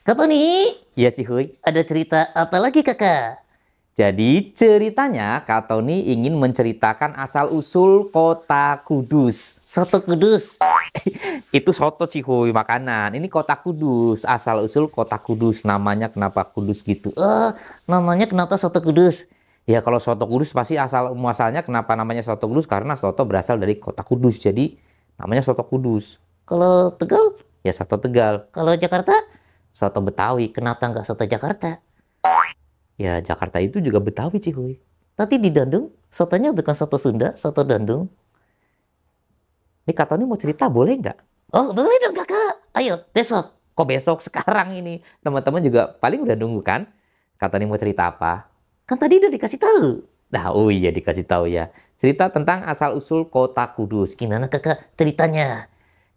Kak Tony, Iya Cihuy. ada cerita apa lagi kakak? Jadi ceritanya Kak Tony ingin menceritakan asal-usul kota Kudus. Soto Kudus. Itu soto Cihuy, makanan. Ini kota Kudus, asal-usul kota Kudus. Namanya kenapa Kudus gitu? Oh, namanya kenapa Soto Kudus? Ya kalau soto Kudus pasti asal muasalnya kenapa namanya soto Kudus? Karena soto berasal dari kota Kudus. Jadi namanya soto Kudus. Kalau Tegal, Ya soto Tegal, kalau Jakarta, soto Betawi. kenapa nggak Soto Jakarta? Ya Jakarta itu juga Betawi Cihuy. Tadi di Bandung, sotonya bukan soto Sunda, soto Bandung. Ini Kak Tony mau cerita boleh nggak? Oh, boleh dong kakak. Ayo, besok. Kok besok sekarang ini? Teman-teman juga paling udah nunggu kan? Kak Tony mau cerita apa? Kan tadi udah dikasih tahu. Nah, oh iya dikasih tahu ya. Cerita tentang asal-usul kota Kudus. Gimana kakak ceritanya?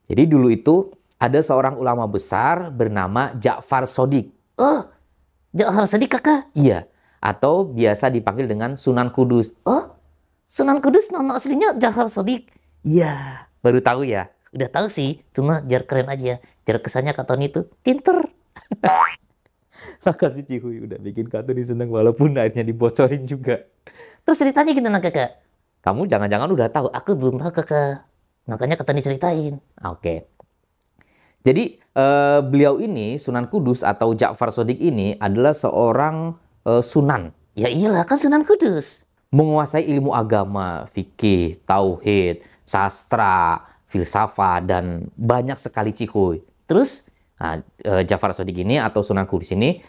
Jadi dulu itu ada seorang ulama besar bernama Ja'far Shodiq. Oh, Ja'far Shodiq kakak. Iya, atau biasa dipanggil dengan Sunan Kudus. Oh, Sunan Kudus nama aslinya Ja'far Shodiq. Iya, baru tahu ya. Udah tahu sih, cuma biar keren aja. Biar kesannya Kak Tony itu pinter. Makasih Cihuy udah bikin Kak Tony seneng walaupun akhirnya dibocorin juga. Terus ceritanya gimana kakak? Kamu jangan-jangan udah tahu. Aku belum tahu kakak. Makanya Kak Tony ceritain. Oke. Jadi beliau ini Sunan Kudus atau Ja'far Shodiq ini adalah seorang sunan. Ya iyalah kan Sunan Kudus. Menguasai ilmu agama, fikih, tauhid, sastra, filsafat, dan banyak sekali Cihuy. Terus, Nah, Ja'far Shodiq ini atau Sunan Kudus ini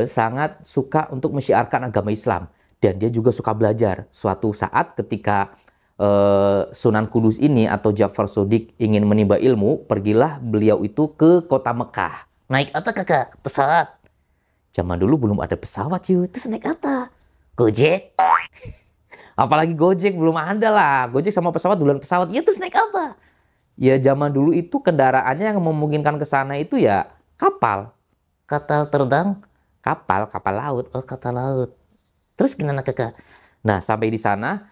sangat suka untuk menyiarkan agama Islam. Dan dia juga suka belajar. Suatu saat ketika Sunan Kudus ini atau Ja'far Shodiq ingin menimba ilmu, pergilah beliau itu ke kota Mekah. naik apa kakak? Pesawat. Zaman dulu belum ada pesawat, cuy. Terus naik apa? Gojek. Apalagi Gojek belum ada lah. Gojek sama pesawat duluan pesawat. Ya terus naik apa? Ya zaman dulu itu kendaraannya yang memungkinkan ke sana itu ya kapal. Kapal terbang. Kapal laut. Oh, kapal laut. Terus gimana kakak? Nah, sampai di sana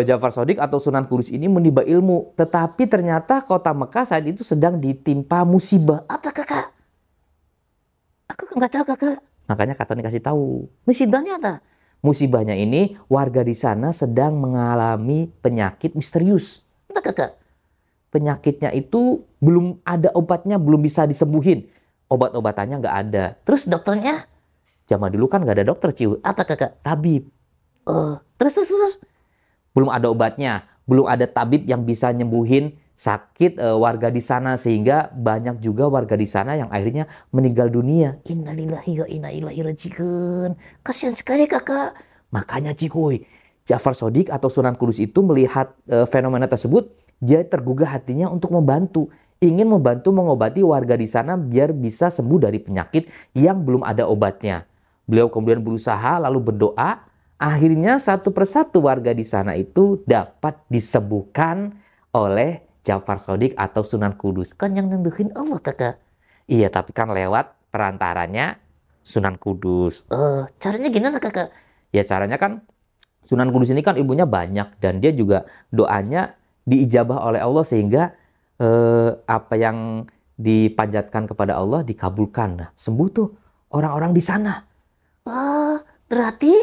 Ja'far Shodiq atau Sunan Kudus ini menimba ilmu. Tetapi ternyata kota Mekah saat itu sedang ditimpa musibah. Apa kakak? Aku nggak tahu kakak. Makanya kata nih kasih tahu. Musibahnya apa? Musibahnya ini warga di sana sedang mengalami penyakit misterius. Apa kakak? Penyakitnya itu belum ada obatnya, belum bisa disembuhin. Obat-obatannya nggak ada. Terus dokternya? Zaman dulu kan nggak ada dokter, ciu. Apa kakak? Tabib. Oh, terus. Belum ada obatnya. Belum ada tabib yang bisa nyembuhin sakit warga di sana. Sehingga banyak juga warga di sana yang akhirnya meninggal dunia. Innalillahi wa inna ilaihi rajiun. Kasihan sekali kakak. Makanya Cikuy, Ja'far Shodiq atau Sunan Kudus itu melihat fenomena tersebut, dia tergugah hatinya untuk membantu. Ingin membantu mengobati warga di sana biar bisa sembuh dari penyakit yang belum ada obatnya. Beliau kemudian berusaha lalu berdoa, akhirnya satu persatu warga di sana itu dapat disembuhkan oleh Ja'far Shodiq atau Sunan Kudus. Kan yang nyembuhin Allah kakak. Iya, tapi kan lewat perantaranya Sunan Kudus. Caranya gimana kakak? Ya caranya kan Sunan Kudus ini kan ilmunya banyak dan dia juga doanya diijabah oleh Allah sehingga apa yang dipanjatkan kepada Allah dikabulkan. Nah, sembuh tuh orang-orang di sana. Berarti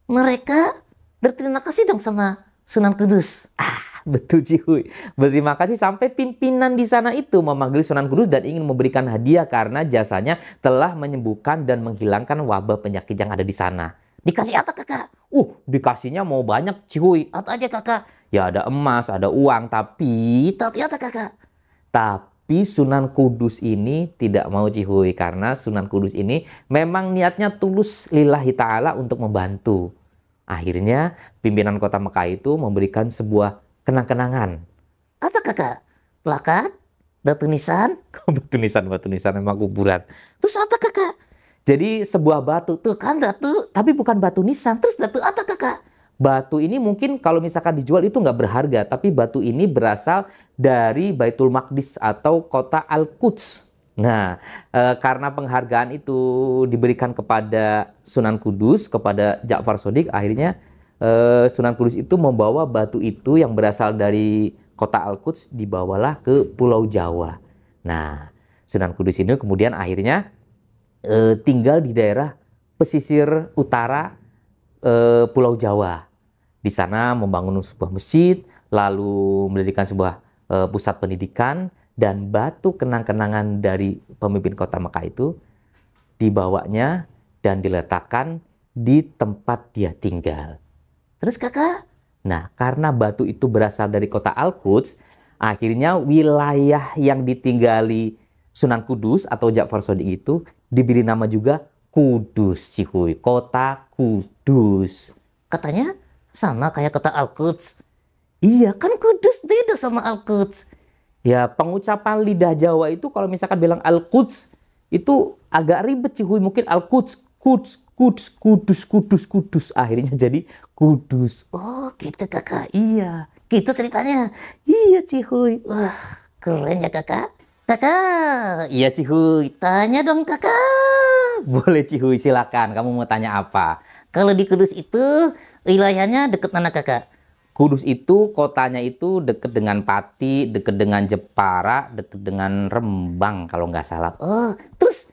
mereka berterima kasih dong sama Sunan Kudus. Betul Cihuy. Berterima kasih sampai pimpinan di sana itu memanggil Sunan Kudus dan ingin memberikan hadiah karena jasanya telah menyembuhkan dan menghilangkan wabah penyakit yang ada di sana. Dikasih apa kakak? Dikasihnya mau banyak Cihuy. Apa aja kakak? Ya ada emas, ada uang, tapi Tapi kakak? Sunan Kudus ini tidak mau Cihuy karena Sunan Kudus ini memang niatnya tulus lillahi ta'ala untuk membantu. Akhirnya pimpinan kota Mekah itu memberikan sebuah kenang-kenangan. Apa kakak? Plakat? Batu nisan? Batu nisan memang kuburan. Terus apa kakak? Jadi sebuah batu. Tuh kan batu. Tapi bukan batu nisan. Terus batu apa kakak? Batu ini mungkin kalau misalkan dijual itu nggak berharga. Tapi batu ini berasal dari Baitul Maqdis atau kota Al-Quds. Nah, karena penghargaan itu diberikan kepada Sunan Kudus, kepada Ja'far Shodiq, akhirnya Sunan Kudus itu membawa batu itu yang berasal dari kota Al-Quds dibawalah ke Pulau Jawa. Nah, Sunan Kudus ini kemudian akhirnya tinggal di daerah pesisir utara Pulau Jawa. Di sana membangun sebuah masjid, lalu mendirikan sebuah pusat pendidikan, dan batu kenang-kenangan dari pemimpin kota Mekah itu dibawanya dan diletakkan di tempat dia tinggal. Terus kakak? Nah, karena batu itu berasal dari kota Al-Quds, akhirnya wilayah yang ditinggali Sunan Kudus atau Ja'far Shadiq itu diberi nama juga Kudus, Cihuy. Kota Kudus. Katanya sama kayak kota Al-Quds. Iya, Kan Kudus beda sama Al-Quds. ya pengucapan lidah Jawa itu kalau misalkan bilang Al-Quds itu agak ribet, Cihuy. Mungkin Al-Quds, Quds, Quds, Kudus, Kudus, Kudus. Akhirnya jadi Kudus. Oh gitu kakak. Iya. Gitu ceritanya. Iya, Cihuy. Wah keren ya kakak. Kakak, Iya, Cihuy. tanya dong kakak. Boleh, Cihuy, silakan. Kamu mau tanya apa? Kalau di Kudus itu wilayahnya deket mana kakak? Kudus itu kotanya itu deket dengan Pati, deket dengan Jepara, deket dengan Rembang kalau nggak salah. Oh, terus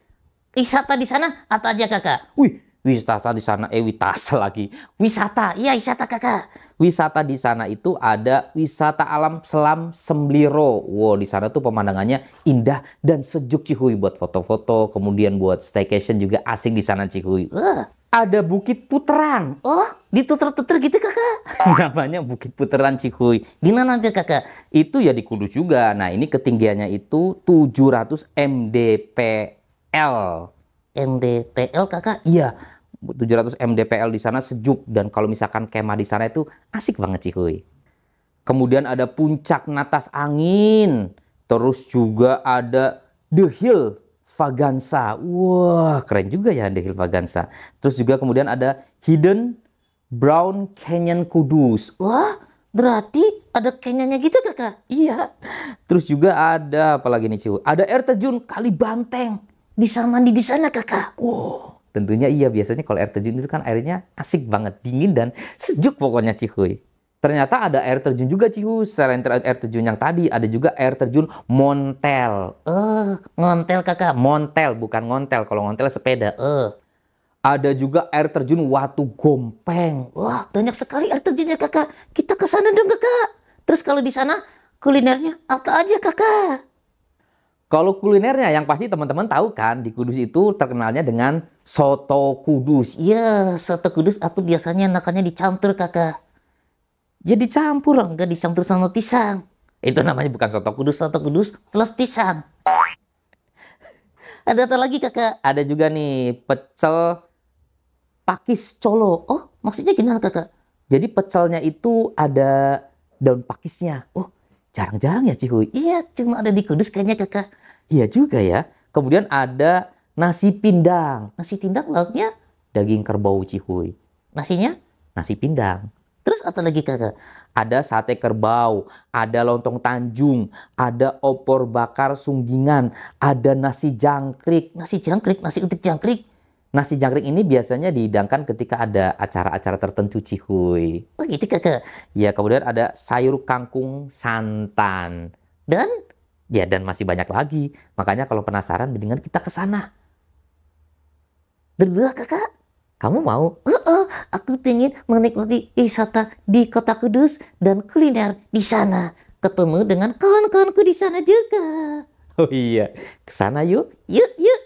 wisata di sana apa aja kakak? Wih, wisata di sana, wisata lagi. Wisata, iya wisata kakak. Wisata di sana itu ada wisata alam Selam Sembliro. Wow, di sana tuh pemandangannya indah dan sejuk, Cihuy, buat foto-foto, kemudian buat staycation juga asik di sana, Cihuy. Wah, Ada Bukit Puteran. oh dituter-tuter gitu kakak. Namanya Bukit Puteran, Cihuy. Di mana tuh kakak? Itu ya di Kudus juga. Nah, ini ketinggiannya itu 700 mdpl. NDPL kakak. Iya, 700 mdpl di sana sejuk, dan kalau misalkan kemah di sana itu asik banget, Cihuy. Kemudian ada Puncak Natas Angin. Terus juga ada The Hill Vagansa. Wah, keren juga ya The Hill Vagansa. Terus juga kemudian ada Hidden Brown Canyon Kudus. Wah, berarti ada kenyanya gitu kakak. Iya. Terus juga ada apa lagi nih, Cihuy? Ada air terjun Kali Banteng. Bisa mandi di sana kakak. Wow, tentunya iya. Biasanya kalau air terjun itu kan airnya asik banget, dingin dan sejuk pokoknya, Cihuy. Ternyata ada air terjun juga, Cihuy. Selain air terjun yang tadi, ada juga air terjun Montel. Oh, ngontel kakak. Montel, bukan ngontel. Kalau ngontel sepeda. Ada juga air terjun Watu Gompeng. Wah, banyak sekali air terjunnya kakak. Kita ke sana dong kakak. Terus kalau di sana kulinernya apa aja kakak? Kalau kulinernya yang pasti teman-teman tahu kan, di Kudus itu terkenalnya dengan soto Kudus. Iya, soto Kudus aku biasanya makannya dicampur kakak. Ya dicampur. Enggak dicampur sama pisang. Itu namanya bukan soto Kudus. Soto Kudus plus pisang. Ada apa lagi kakak? Ada juga nih pecel pakis colo. Oh, maksudnya gimana kakak? Jadi pecelnya itu ada daun pakisnya. Oh, jarang-jarang ya, Cihuy. Iya, cuma ada di Kudus kayaknya kakak. Iya juga ya. Kemudian ada nasi pindang. Nasi tindak lauknya, Daging kerbau, Cihuy. nasinya. Nasi pindang. Terus apa lagi kakak? Ada sate kerbau, ada lontong Tanjung, ada opor bakar Sunggingan, ada nasi jangkrik. Nasi jangkrik, nasi utik jangkrik. Nasi jangkrik ini biasanya dihidangkan ketika ada acara-acara tertentu, Cihuy. Oh gitu kakak. Ya, kemudian ada sayur kangkung santan. Dan Ya, dan masih banyak lagi. Makanya kalau penasaran, mendingan kita ke sana. berdua kakak. Kamu mau? Aku pengen menikmati wisata di kota Kudus dan kuliner di sana. Ketemu dengan kawan-kawanku di sana juga. Oh iya, ke sana yuk. Yuk, yuk.